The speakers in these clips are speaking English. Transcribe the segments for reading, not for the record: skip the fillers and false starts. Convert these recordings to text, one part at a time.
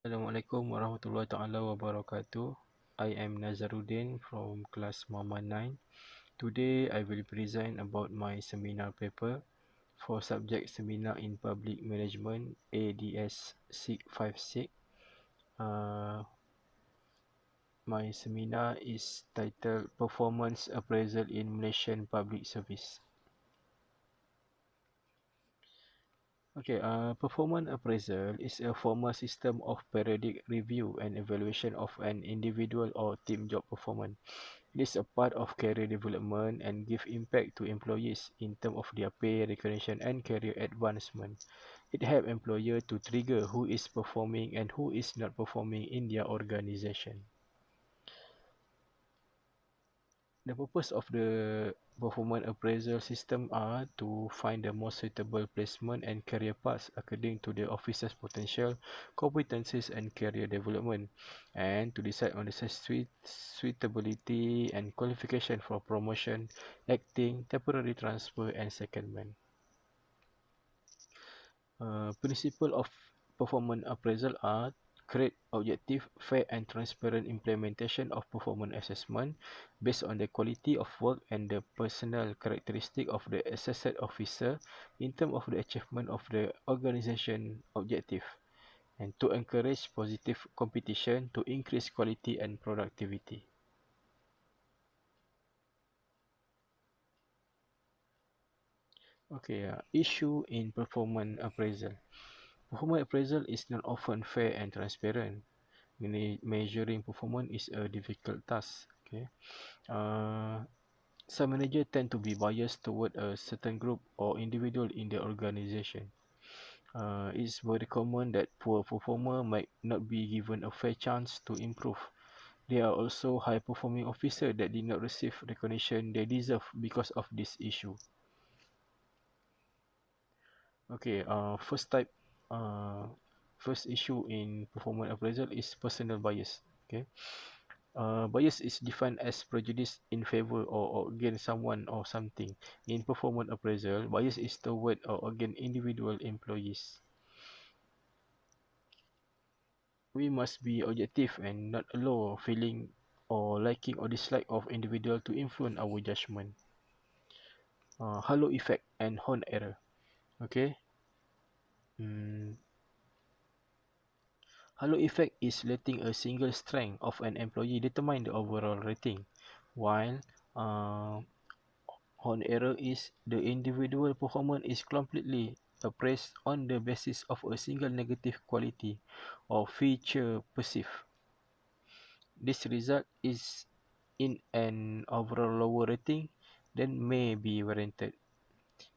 Assalamualaikum warahmatullahi taala wabarakatuh. I am Nazaruddin from class Mama 9. Today I will present about my seminar paper for subject Seminar in Public Management ADS 656. My seminar is titled Performance Appraisal in Malaysian Public Service. Performance appraisal is a formal system of periodic review and evaluation of an individual or team job performance. It is a part of career development and give impact to employees in terms of their pay, recognition, and career advancement. It helps employer to trigger who is performing and who is not performing in their organization. The purpose of the performance appraisal system are to find the most suitable placement and career paths according to the officer's potential, competencies and career development, and to decide on the suitability and qualification for promotion, acting, temporary transfer and secondment. Principle of performance appraisal are create objective, fair and transparent implementation of performance assessment based on the quality of work and the personal characteristic of the assessed officer in terms of the achievement of the organization objective, and to encourage positive competition to increase quality and productivity. Issue in performance appraisal. Performance appraisal is not often fair and transparent. Measuring performance is a difficult task. Some managers tend to be biased toward a certain group or individual in the organization. It's very common that poor performers might not be given a fair chance to improve. There are also high-performing officers that did not receive recognition they deserve because of this issue. Okay, first type, uh, first issue in performance appraisal is personal bias. Okay. Bias is defined as prejudice in favor or against someone or something. In performance appraisal, bias is toward or against individual employees. We must be objective and not allow feeling or liking or dislike of individual to influence our judgment. Halo effect and horn error. Okay. Mm, Halo effect is letting a single strength of an employee determine the overall rating, while uh, on error is the individual performance is completely appraised on the basis of a single negative quality or feature perceived. This result is in an overall lower rating than may be warranted.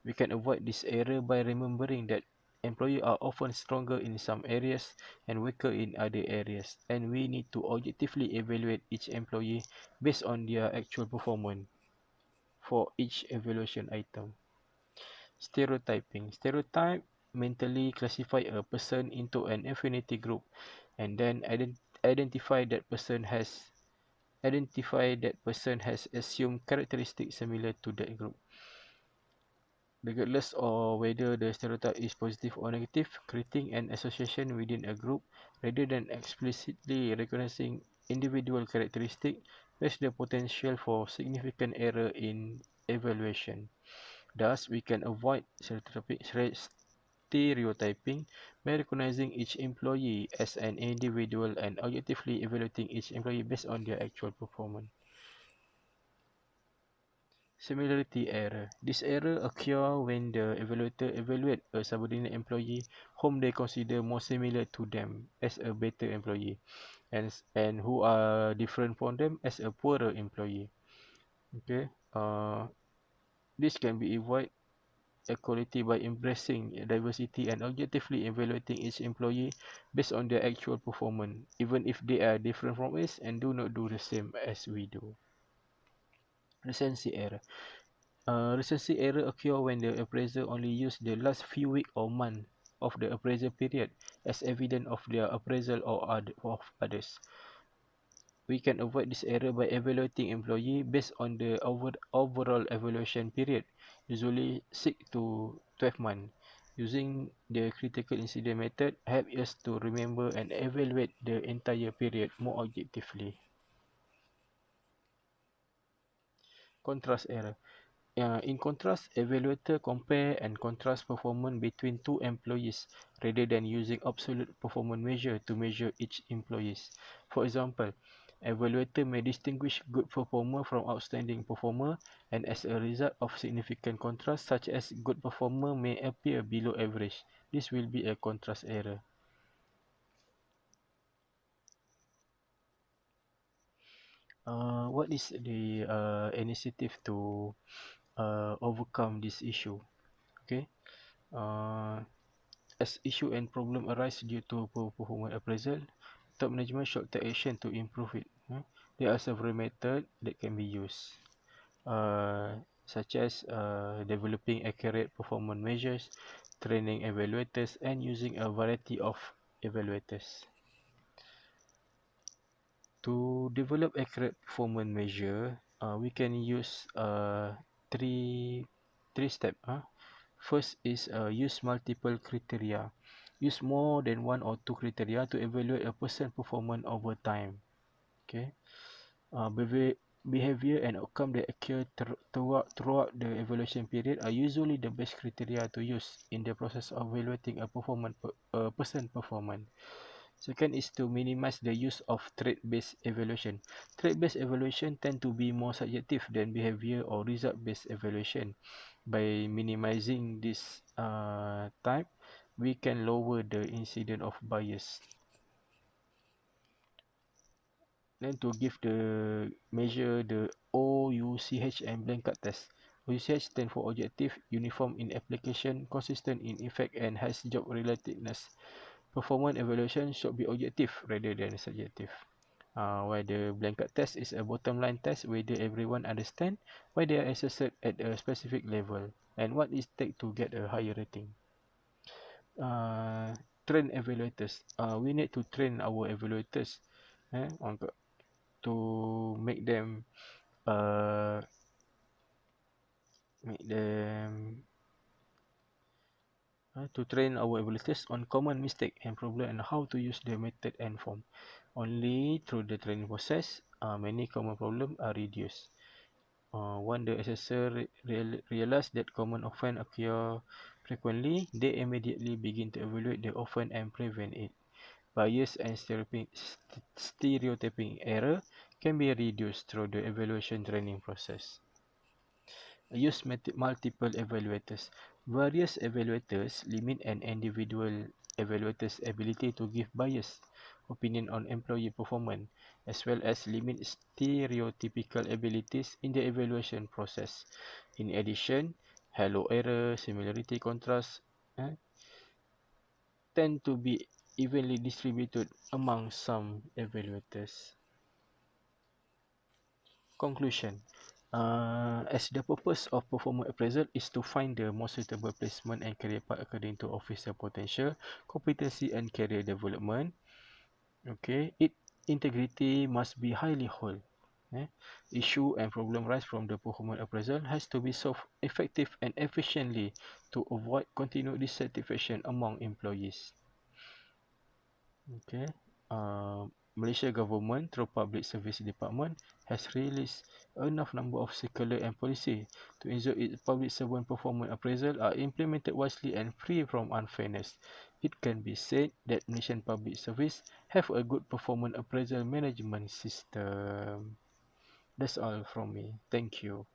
We can avoid this error by remembering that employees are often stronger in some areas and weaker in other areas, and we need to objectively evaluate each employee based on their actual performance for each evaluation item. Stereotyping. Stereotype mentally classify a person into an affinity group and then identify that person has assumed characteristics similar to that group. Regardless of whether the stereotype is positive or negative, creating an association within a group rather than explicitly recognizing individual characteristics has the potential for significant error in evaluation. Thus, we can avoid stereotyping by recognizing each employee as an individual and objectively evaluating each employee based on their actual performance. Similarity error. This error occurs when the evaluator evaluates a subordinate employee whom they consider more similar to them as a better employee and who are different from them as a poorer employee. Okay. This can be avoided equality by embracing diversity and objectively evaluating each employee based on their actual performance, even if they are different from us and do not do the same as we do. Recency error. Recency error occur when the appraiser only use the last few weeks or months of the appraisal period as evidence of their appraisal of others. We can avoid this error by evaluating employee based on the overall evaluation period, usually 6 to 12 months. Using the critical incident method helps us to remember and evaluate the entire period more objectively. Contrast error. In contrast, evaluator compare and contrast performance between two employees rather than using absolute performance measure to measure each employees. For example, evaluator may distinguish good performer from outstanding performer, and as a result of significant contrast, such as good performer may appear below average. This will be a contrast error. What is the initiative to overcome this issue? Okay. Uh, As issue and problem arise due to poor performance appraisal, top management should take action to improve it. There are several methods that can be used, such as developing accurate performance measures, training evaluators, and using a variety of evaluators. To develop accurate performance measure, we can use three step. First is use multiple criteria. Use more than one or two criteria to evaluate a person performance over time. Okay. Behavior and outcome that occur throughout the evaluation period are usually the best criteria to use in the process of evaluating a person performance. Second is to minimize the use of trait-based evaluation. Trait-based evaluation tend to be more subjective than behavior or result-based evaluation. By minimizing this type, we can lower the incidence of bias. Then to give the measure the OUCH and blanket test. OUCH stands for objective, uniform in application, consistent in effect, and has job relatedness. Performance evaluation should be objective rather than subjective. While the blanket test is a bottom line test whether everyone understand why they are assessed at a specific level and what it takes to get a higher rating. Train evaluators. We need to train our evaluators to uh, make them to train our evaluators on common mistake and problem and how to use the method and form. Only through the training process, many common problems are reduced. When the assessor realize that common offence occur frequently, they immediately begin to evaluate the offence and prevent it. Bias and stereotyping error can be reduced through the evaluation training process. Use multiple evaluators. Various evaluators limit an individual evaluator's ability to give biased opinion on employee performance, as well as limit stereotypical abilities in the evaluation process. In addition, halo error, similarity contrast tend to be evenly distributed among some evaluators. Conclusion. As the purpose of performance appraisal is to find the most suitable placement and career path according to officer potential, competency and career development. Okay, integrity must be highly held. Issue and problem rise from the performance appraisal has to be solved effective and efficiently to avoid continued dissatisfaction among employees. Okay. Malaysia government through Public Service Department has released enough number of circular and policy to ensure its public servant performance appraisal are implemented wisely and free from unfairness. It can be said that Malaysian Public Service have a good performance appraisal management system. That's all from me. Thank you.